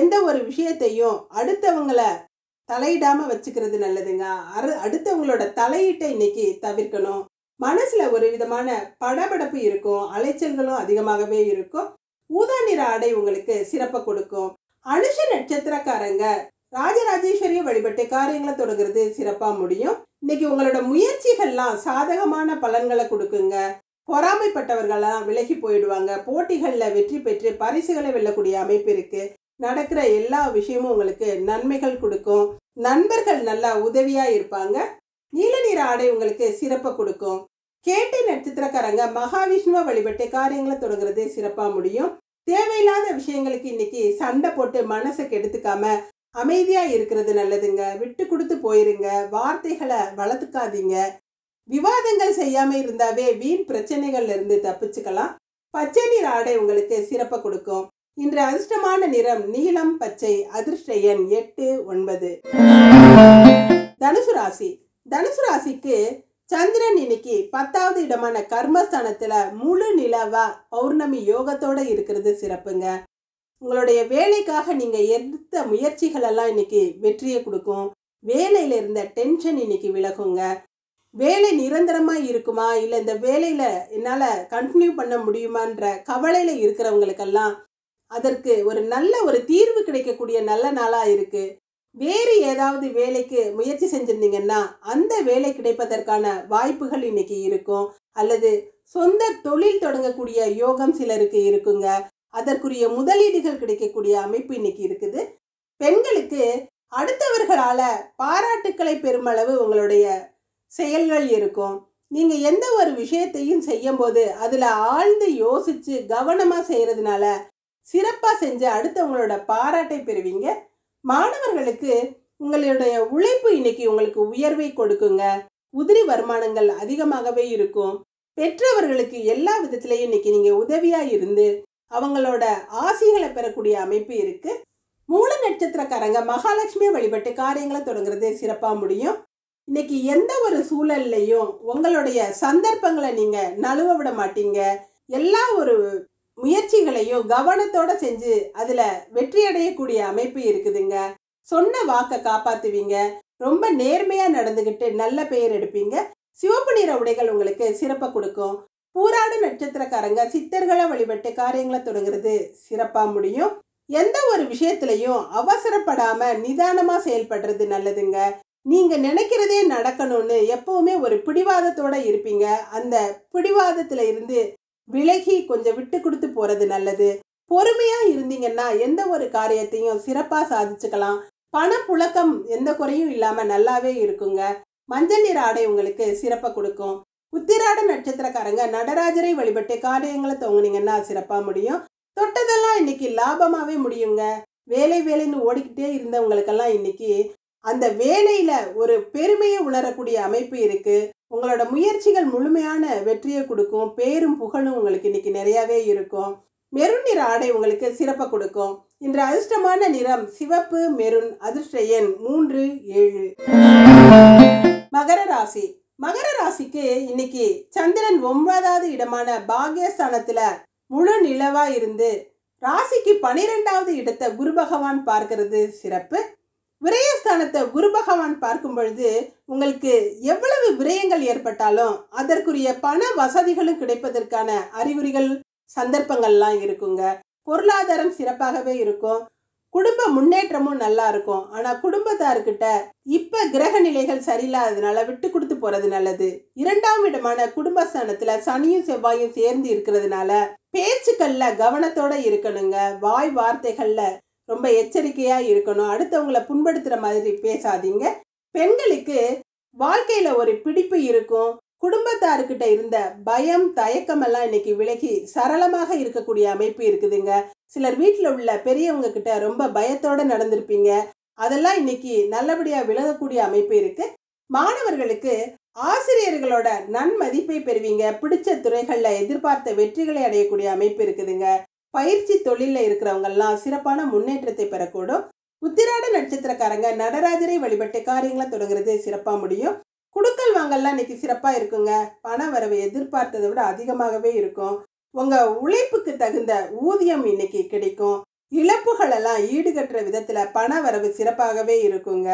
எந்த ஒரு விஷயத்தையும் அடுத்தவங்களை தலையிடாம வச்சுக்கிறது நல்லதுங்க. அடுத்தவங்களோட தலையீட்டை இன்னைக்கு தவிர்க்கணும். மனசுல ஒரு விதமான படபடப்பு இருக்கும், அலைச்சல்களும் அதிகமாகவே இருக்கும். ஊதா நிற ஆடை உங்களுக்கு சிறப்பை கொடுக்கும். அனுஷ நட்சத்திரக்காரங்க ராஜராஜேஸ்வரிய வழிபட்டு காரியங்களை தொடங்குறது சிறப்பா முடியும். இன்னைக்கு உங்களோட முயற்சிகள்லாம் சாதகமான பலன்களை கொடுக்குங்க. பொறாமைப்பட்டவர்கள்லாம் விலகி போயிடுவாங்க. போட்டிகளில் வெற்றி பெற்று பரிசுகளை வெல்லக்கூடிய அமைப்பு இருக்கு. நடக்கிற எல்லா விஷயமும் உங்களுக்கு நன்மைகள் கொடுக்கும். நண்பர்கள் நல்லா உதவியா இருப்பாங்க. நீல நிற ஆடை உங்களுக்கு சிறப்பை கொடுக்கும். கேட்டை நட்சத்திரக்காரங்க மகாவிஷ்ணுவை வழிபட்டு காரியங்களை தொடங்குறது சிறப்பா முடியும். தேவையில்லாத விஷயங்களுக்கு இன்னைக்கு சண்டை போட்டு மனசை கெடுத்துக்காம அமைதியா இருக்கிறது நல்லதுங்க. விட்டு கொடுத்து போயிருங்க. வார்த்தைகளை வளர்த்துக்காதீங்க. விவாதங்கள் செய்யாம இருந்தாவே வீண் பிரச்சனைகள்ல இருந்து தப்பிச்சுக்கலாம். பச்சை நிற ஆடை உங்களுக்கு சிறப்பை கொடுக்கும். இன்று அதிர்ஷ்டமான நிறம் நீலம், பச்சை. அதிர்ஷ்ட எண் 8, 9. தனுசு ராசி. தனுசு ராசிக்கு சந்திரன் இன்னைக்கு 10வது இடமான கர்மஸ்தானத்துல முழு நிலவா பௌர்ணமி யோகத்தோட இருக்கிறது சிறப்புங்க. உங்களுடைய வேலைக்காக நீங்க எடுத்த முயற்சிகள் எல்லாம் இன்னைக்கு வெற்றியை கொடுக்கும். வேலையில இருந்த டென்ஷன் இன்னைக்கு விலகுங்க. வேலை நிரந்தரமா இருக்குமா, இல்லை இந்த வேலையில என்னால கண்டினியூ பண்ண முடியுமான்ற கவலையில இருக்கிறவங்களுக்கெல்லாம் அதற்கு ஒரு நல்ல ஒரு தீர்வு கிடைக்கக்கூடிய நல்ல நாளா இருக்கு. வேறு ஏதாவது வேலைக்கு முயற்சி செஞ்சிருந்தீங்கன்னா அந்த வேலை கிடைப்பதற்கான வாய்ப்புகள் இன்னைக்கு இருக்கும். அல்லது சொந்த தொழில் தொடங்கக்கூடிய யோகம் சிலருக்கு இருக்குங்க. அதற்குரிய முதலீடுகள் கிடைக்கக்கூடிய அமைப்பு இன்னைக்கு இருக்குது. பெண்களுக்கு அடுத்தவர்களால பாராட்டுக்களை பெருமளவு உங்களுடைய செயல்கள் இருக்கும். நீங்க எந்த ஒரு விஷயத்தையும் செய்யும் போது அதுல ஆழ்ந்து யோசிச்சு கவனமா செய்யறதுனால சிறப்பா செஞ்சு அடுத்தவங்களோட பாராட்டை பெறுவீங்க. மாணவர்களுக்கு உங்களுடைய உழைப்பு இன்னைக்கு உங்களுக்கு உயர்வை கொடுக்குங்க. உதிரி வருமானங்கள் அதிகமாகவே இருக்கும். பெற்றவர்களுக்கு எல்லா விதத்திலையும் இன்னைக்கு நீங்க உதவியா இருந்து அவங்களோட ஆசிகளை பெறக்கூடிய அமைப்பு இருக்கு. மூல நட்சத்திரக்காரங்க மகாலட்சுமியை வழிபட்டு காரியங்களை தொடங்குறது சிறப்பா முடியும். இன்னைக்கு எந்த ஒரு சூழல்லையும் உங்களுடைய சந்தர்ப்பங்களை நீங்க நழுவ விட மாட்டீங்க. எல்லா ஒரு முயற்சிகளையும் கவனத்தோட செஞ்சு அதுல வெற்றி அடையக்கூடிய அமைப்பு இருக்குதுங்க. சொன்ன வாக்கை காப்பாத்துவீங்க. ரொம்ப நேர்மையா நடந்துகிட்டு நல்ல பெயர் எடுப்பீங்க. சிவப்பு நிற உடைகள் உங்களுக்கு சிறப்பை கொடுக்கும். பூராட நட்சத்திரக்காரங்க சித்தர்களை வழிபட்டு காரியங்களை தொடங்குறது சிறப்பா முடியும். எந்த ஒரு விஷயத்திலையும் அவசரப்படாம நிதானமா செயல்படுறது நல்லதுங்க. நீங்க நினைக்கிறதே நடக்கணும்னு எப்பவுமே ஒரு பிடிவாதத்தோட இருப்பீங்க. அந்த பிடிவாதத்துல இருந்து விலகி கொஞ்சம் விட்டு கொடுத்து போறது நல்லது. பொறுமையா இருந்தீங்கன்னா எந்த ஒரு காரியத்தையும் சிறப்பா சாதிச்சுக்கலாம். பணப்புழக்கம் எந்த குறையும் இல்லாம நல்லாவே இருக்குங்க. மஞ்சள் நிற ஆடை உங்களுக்கு சிறப்பை கொடுக்கும். உத்திராட நட்சத்திரக்காரங்க நடராஜரை வழிபட்டு காரியங்களை துவங்குனீங்கன்னா சிறப்பா முடியும். தொட்டதெல்லாம் இன்னைக்கு லாபமாவே முடியுங்க. வேலை வேலைன்னு ஓடிக்கிட்டே இருந்தவங்களுக்கெல்லாம் இன்னைக்கு அந்த வேலையில ஒரு பெருமையை உணரக்கூடிய அமைப்பு இருக்கு. உங்களோட முயற்சிகள் முழுமையான வெற்றியை கொடுக்கும். பேரும் புகழும் உங்களுக்கு இன்னைக்கு நிறையவே இருக்கும். மெருன் நிற ஆடை உங்களுக்கு சிறப்பை கொடுக்கும். இன்று அதிர்ஷ்டமான நிறம் சிவப்பு, மெருன். அதிர்ஷ்ட எண் 3, 7. மகர ராசி. மகர ராசிக்கு இன்னைக்கு சந்திரன் 9வது இடமான பாக்யஸ்தானத்துல முழு நிலவா இருந்து ராசிக்கு 12வது இடத்தை குரு பகவான் பார்க்கிறது சிறப்பு. விரயஸ்தானத்தை குரு பகவான் பார்க்கும் பொழுது உங்களுக்கு எவ்வளவு விரயங்கள் ஏற்பட்டாலும் அதற்குரிய பண வசதிகளும் கிடைப்பதற்கான அறிகுறிகள் சந்தர்ப்பங்கள்லாம் இருக்குங்க. பொருளாதாரம் சிறப்பாகவே இருக்கும். குடும்ப முன்னேற்றமும் நல்லா இருக்கும். ஆனா குடும்பத்தார்கிட்ட இப்ப கிரக நிலைகள் சரியில்லாததுனால விட்டு கொடுத்து போறது நல்லது. 2ஆம் இடமான குடும்பஸ்தானத்துல சனியும் செவ்வாயும் சேர்ந்து இருக்கிறதுனால பேச்சுக்கள்ல கவனத்தோட இருக்கணுங்க. வாய் வார்த்தைகள்ல ரொம்ப எச்சரிக்கையா இருக்கணும். அடுத்தவங்களை புண்படுத்துற மாதிரி பேசாதீங்க. பெண்களுக்கு வாழ்க்கையில ஒரு பிடிப்பு இருக்கும். குடும்பத்தாருக்கிட்ட இருந்த பயம் தயக்கம் எல்லாம் இன்னைக்கு விலகி சரளமாக இருக்கக்கூடிய அமைப்பு இருக்குதுங்க. சிலர் வீட்டில் உள்ள பெரியவங்க கிட்ட ரொம்ப பயத்தோட நடந்திருப்பீங்க. அதெல்லாம் இன்னைக்கு நல்லபடியா விலகக்கூடிய அமைப்பு இருக்கு. மாணவர்களுக்கு ஆசிரியர்களோட நன்மதிப்பை பெறுவீங்க. பிடிச்ச துறைகள்ல எதிர்பார்த்த வெற்றிகளை அடையக்கூடிய அமைப்பு இருக்குதுங்க. பயிற்சி தொழில இருக்கிறவங்க எல்லாம் சிறப்பான முன்னேற்றத்தை பெறக்கூடும். உத்திராட நட்சத்திரக்காரங்க நடராஜரை வழிபட்டு காரியங்களை தொடங்குறது சிறப்பா முடியும். குடுக்கல் வாங்கல்லாம் இன்னைக்கு சிறப்பா இருக்குங்க. பண வரவு எதிர்பார்த்ததை விட அதிகமாகவே இருக்கும். உங்க உழைப்புக்கு தகுந்த ஊதியம் இன்னைக்கு கிடைக்கும். இழப்புகள் எல்லாம் ஈடுகட்டுற விதத்துல பண வரவு சிறப்பாகவே இருக்குங்க.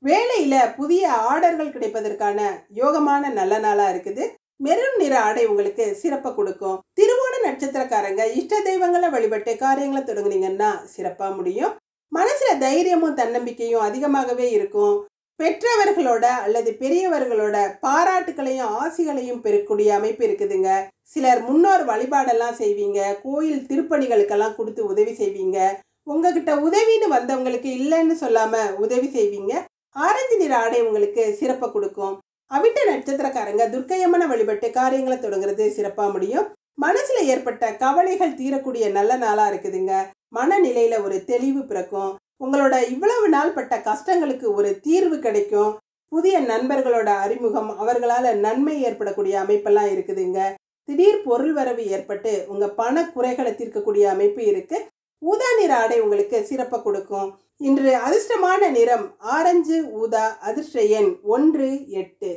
வேலையில புதிய ஆர்டர்கள் கிடைப்பதற்கான யோகமான நல்ல நாளா இருக்குது. மெரூன் நிற ஆடை உங்களுக்கு சிறப்பை கொடுக்கும். திருவோண நட்சத்திரக்காரங்க இஷ்ட தெய்வங்களை வழிபட்டு காரியங்களை தொடங்குனீங்கன்னா சிறப்பா முடியும். மனசுல தைரியமும் தன்னம்பிக்கையும் அதிகமாகவே இருக்கும். பெற்றவர்களோட அல்லது பெரியவர்களோட பாராட்டுகளையும் ஆசிகளையும் பெறக்கூடிய அமைப்பு இருக்குதுங்க. சிலர் முன்னோர் வழிபாடெல்லாம் செய்வீங்க. கோயில் திருப்பணிகளுக்கெல்லாம் கொடுத்து உதவி செய்வீங்க. உங்ககிட்ட உதவின்னு வந்தவங்களுக்கு இல்லைன்னு சொல்லாம உதவி செய்வீங்க. ஆரஞ்சு நிற ஆடை உங்களுக்கு சிறப்பை கொடுக்கும். அவிட்ட நட்சத்திரக்காரங்க துர்க்கையம்மனை வழிபட்டு காரியங்களை தொடங்குறது சிறப்பா முடியும். மனசுல ஏற்பட்ட கவலைகள் தீரக்கூடிய நல்ல நாளா இருக்குதுங்க. மனநிலையில ஒரு தெளிவு பிறக்கும். உங்களோட இவ்வளவு நாள் பட்ட கஷ்டங்களுக்கு ஒரு தீர்வு கிடைக்கும். புதிய நண்பர்களோட அறிமுகம், அவர்களால நன்மை ஏற்படக்கூடிய அமைப்பெல்லாம் இருக்குதுங்க. திடீர் பொருள் வரவு ஏற்பட்டு உங்க பண குறைகளை தீர்க்கக்கூடிய அமைப்பு இருக்கு. ஊதா நிற ஆடை உங்களுக்கு சிறப்பை கொடுக்கும். இன்று அதிர்ஷ்டமான நிறம் ஆரஞ்சு ஊதா. அதிர்ஷ்ட எண் 1 8.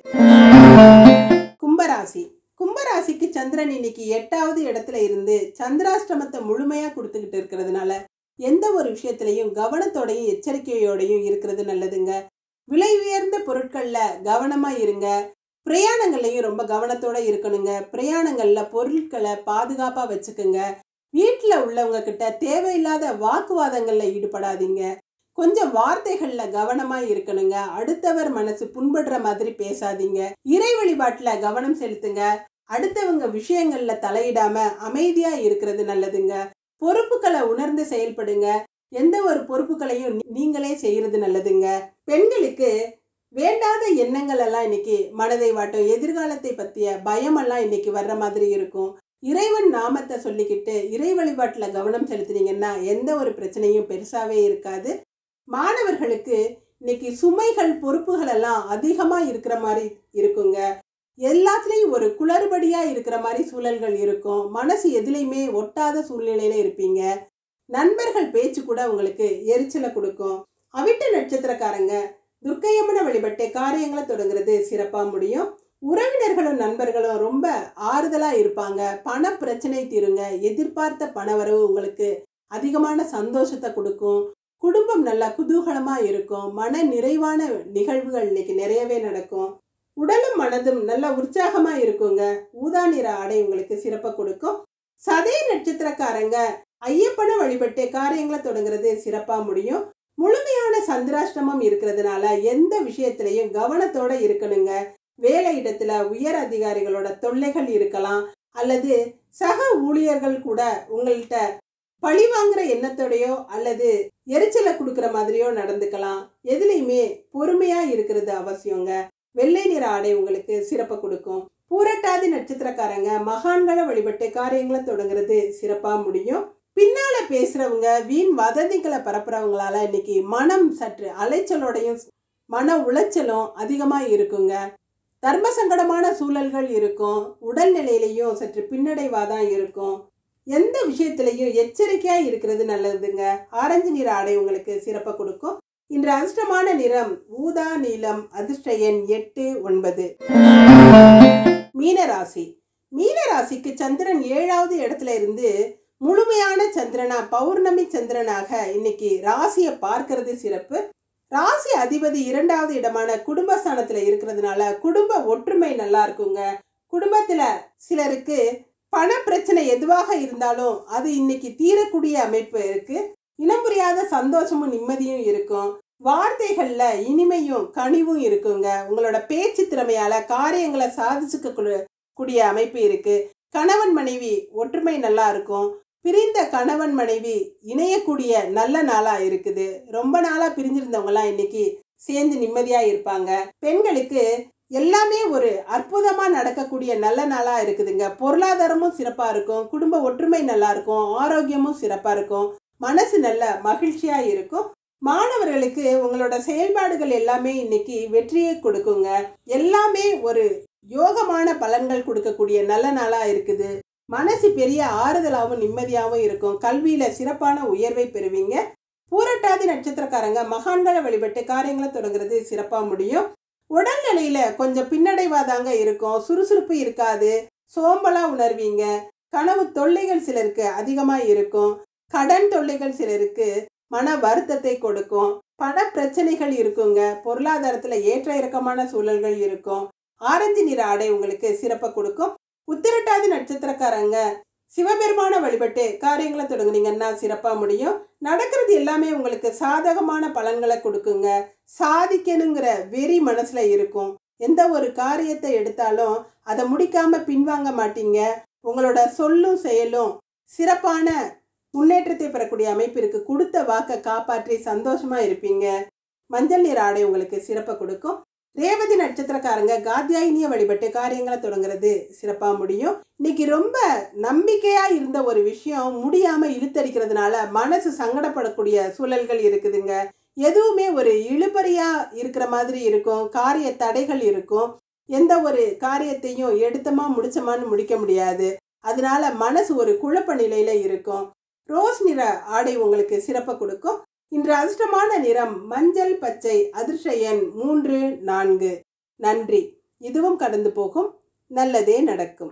கும்பராசி. கும்பராசிக்கு சந்திரன் இன்னைக்கு 8வது இடத்துல இருந்து சந்திராஷ்டமத்தை முழுமையா கொடுத்துக்கிட்டு இருக்கிறதுனால எந்த ஒரு விஷயத்திலையும் கவனத்தோடையும் எச்சரிக்கையோடையும் இருக்கிறது நல்லதுங்க. விலை உயர்ந்த பொருட்கள்ல கவனமா இருங்க. பிரயாணங்கள்லையும் ரொம்ப கவனத்தோட இருக்கணுங்க. பிரயாணங்கள்ல பொருட்களை பாதுகாப்பா வச்சுக்குங்க. வீட்டில் உள்ளவங்க கிட்ட தேவையில்லாத வாக்குவாதங்கள்ல ஈடுபடாதீங்க. கொஞ்சம் வார்த்தைகள்ல கவனமா இருக்கணுங்க. அடுத்தவர் மனசு புண்படுற மாதிரி பேசாதீங்க. இறை வழிபாட்டுல கவனம் செலுத்துங்க. அடுத்தவங்க விஷயங்கள்ல தலையிடாம அமைதியா இருக்கிறது நல்லதுங்க. பொறுப்புகளை உணர்ந்து செயல்படுங்க. எந்த ஒரு பொறுப்புகளையும் நீங்களே செய்யறது நல்லதுங்க. பெண்களுக்கு வேண்டாத எண்ணங்கள் எல்லாம் இன்னைக்கு மனதை வாட்டும். எதிர்காலத்தை பத்திய பயமெல்லாம் இன்னைக்கு வர்ற மாதிரி இருக்கும். இறைவன் நாமத்தை சொல்லிக்கிட்டு இறை வழிபாட்டுல கவனம் செலுத்தினீங்கன்னா எந்த ஒரு பிரச்சனையும் பெருசாவே இருக்காது. மாணவர்களுக்கு இன்னைக்கு சுமைகள் பொறுப்புகள் எல்லாம் அதிகமா இருக்கிற மாதிரி இருக்குங்க. எல்லாத்துலேயும் ஒரு குளறுபடியா இருக்கிற மாதிரி சூழல்கள் இருக்கும். மனசு எதுலையுமே ஒட்டாத சூழ்நிலையில இருப்பீங்க. நண்பர்கள் பேச்சு கூட உங்களுக்கு எரிச்சலை கொடுக்கும். அவிட்ட நட்சத்திரக்காரங்க துர்க்கையம்மனை வழிபட்டு காரியங்களை தொடங்குறது சிறப்பா முடியும். உறவினர்களும் நண்பர்களும் ரொம்ப ஆறுதலா இருப்பாங்க. பண பிரச்சனை தீருங்க. எதிர்பார்த்த பணவரவு உங்களுக்கு அதிகமான சந்தோஷத்தை கொடுக்கும். குடும்பம் நல்லா குதூகலமா இருக்கும். மன நிறைவான நிகழ்வுகள் இன்னைக்கு நிறையவே நடக்கும். உடலும் மனதும் நல்ல உற்சாகமா இருக்குங்க. ஊதா நிற ஆடை உங்களுக்கு சிறப்பை கொடுக்கும். சதய நட்சத்திரக்காரங்க ஐயப்பனை வழிபட்டு காரியங்களை தொடங்குறது சிறப்பா முடியும். முழுமையான சந்திராஷ்டமம் இருக்கிறதுனால எந்த விஷயத்திலையும் கவனத்தோட இருக்கணுங்க. வேலை இடத்துல உயர் அதிகாரிகளோட தொல்லைகள் இருக்கலாம். அல்லது சக ஊழியர்கள் கூட உங்கள்கிட்ட பழி வாங்குற எண்ணத்தோடையோ அல்லது எரிச்சலை கொடுக்குற மாதிரியோ நடந்துக்கலாம். எதுலையுமே பொறுமையா இருக்கிறது அவசியங்க. வெள்ளை நிற ஆடை உங்களுக்கு சிறப்பை கொடுக்கும். பூரட்டாதி நட்சத்திரக்காரங்க மகான்களை வழிபட்டு காரியங்களை தொடங்குறது சிறப்பா முடியும். பின்னால பேசுறவங்க வீண் வதந்திகளை பரப்புறவங்களால இன்னைக்கு மனம் சற்று அலைச்சலோடையும் மன உளைச்சலும் அதிகமா இருக்குங்க. தர்ம சங்கடமான சூழல்கள் இருக்கும். உடல்நிலையிலையும் சற்று பின்னடைவாதான் இருக்கும். எந்த விஷயத்திலையும் எச்சரிக்கையா இருக்கிறது நல்லதுங்க. ஆரஞ்சு நிற ஆடை உங்களுக்கு சிறப்பை கொடுக்கும். இன்று அதிர்ஷ்டமான நிறம் ஊதா நீலம். அதிர்ஷ்ட எண் 8 9. மீனராசி. மீனராசிக்கு சந்திரன் 7வது இடத்துல இருந்து முழுமையான சந்திரனா பௌர்ணமி சந்திரனாக இன்னைக்கு ராசியை பார்க்கறது சிறப்பு. ராசி அதிபதி 2வது இடமான குடும்பஸ்தானத்துல இருக்கிறதுனால குடும்ப ஒற்றுமை நல்லா இருக்குங்க. குடும்பத்துல சிலருக்கு பண பிரச்சனை எதுவாக இருந்தாலும் அது இன்னைக்கு தீரக்கூடிய அமைப்பு இருக்கு. இனம் புரியாத சந்தோஷமும் நிம்மதியும் இருக்கும். வார்த்தைகள்ல இனிமையும் கனிவும் இருக்குங்க. உங்களோட பேச்சு திறமையால காரியங்களை சாதிச்சுக்க கூடிய அமைப்பு இருக்கு. கணவன் மனைவி ஒற்றுமை நல்லா இருக்கும். பிரிந்த கணவன் மனைவி இணையக்கூடிய நல்ல நாளா இருக்குது. ரொம்ப நாளா பிரிஞ்சிருந்தவங்கலாம் இன்னைக்கு சேர்ந்து நிம்மதியா இருப்பாங்க. பெண்களுக்கு எல்லாமே ஒரு அற்புதமா நடக்கக்கூடிய நல்ல நாளா இருக்குதுங்க. பொருளாதாரமும் சிறப்பா இருக்கும். குடும்ப ஒற்றுமை நல்லா இருக்கும். ஆரோக்கியமும் சிறப்பா இருக்கும். மனசு நல்ல மகிழ்ச்சியா இருக்கும். மாணவர்களுக்கு உங்களோட செயல்பாடுகள் எல்லாமே இன்னைக்கு வெற்றியை கொடுக்குங்க. எல்லாமே ஒரு யோகமான பலன்கள் கொடுக்கக்கூடிய நல்ல நாளா இருக்குது. மனசு பெரிய ஆறுதலாகவும் நிம்மதியாகவும் இருக்கும். கல்வியில சிறப்பான உயர்வை பெறுவீங்க. பூரட்டாதி நட்சத்திரக்காரங்க மகான்களை வழிபட்டு காரியங்களை தொடங்குறது சிறப்பா முடியும். உடல்நிலையில கொஞ்சம் பின்னடைவாதாங்க இருக்கும். சுறுசுறுப்பு இருக்காது. சோம்பலா உணர்வீங்க. கனவு தொல்லைகள் சிலருக்கு அதிகமா இருக்கும். கடன் தொல்லைகள் சிலருக்கு மன வருத்தத்தை கொடுக்கும். பண பிரச்சனைகள் இருக்குங்க. பொருளாதாரத்துல ஏற்ற இறக்கமான சூழல்கள் இருக்கும். ஆரஞ்சு நிற ஆடை உங்களுக்கு சிறப்பை கொடுக்கும். உத்திரட்டாதி நட்சத்திரக்காரங்க சிவபெருமான வழிபட்டு காரியங்களை தொடங்குனீங்கன்னா சிறப்பா முடியும். நடக்கிறது எல்லாமே உங்களுக்கு சாதகமான பலன்களை கொடுக்குங்க. சாதிக்கணுங்கிற வெறி மனசுல இருக்கும். எந்த ஒரு காரியத்தை எடுத்தாலும் அதை முடிக்காம பின்வாங்க மாட்டீங்க. உங்களோட சொல்லும் செயலும் சிறப்பான முன்னேற்றத்தை பெறக்கூடிய அமைப்பிற்கு. கொடுத்த வாக்கை காப்பாற்றி சந்தோஷமா இருப்பீங்க. மஞ்சள் நிற ஆடை உங்களுக்கு சிறப்பை கொடுக்கும். ரேவதி நட்சத்திரக்காரங்க காத்தியாயினிய வழிபட்டு காரியங்களை தொடங்குறது சிறப்பா முடியும். இன்னைக்கு ரொம்ப நம்பிக்கையா இருந்த ஒரு விஷயம் முடியாம இழுத்தடிக்கிறதுனால மனசு சங்கடப்படக்கூடிய சூழல்கள் இருக்குதுங்க. எதுவுமே ஒரு இழுபறியா இருக்கிற மாதிரி இருக்கும். காரிய தடைகள் இருக்கும். எந்த ஒரு காரியத்தையும் எடுத்தமா முடிச்சமான்னு முடிக்க முடியாது. அதனால மனசு ஒரு குழப்ப நிலையில இருக்கும். ரோஸ் நிற ஆடை உங்களுக்கு சிறப்பை கொடுக்கும். இன்று அதிர்ஷ்டமான நிறம் மஞ்சள் பச்சை. அதிர்ஷ்ட எண் 3, 4. நன்றி. இதுவும் கடந்து போகும். நல்லதே நடக்கும்.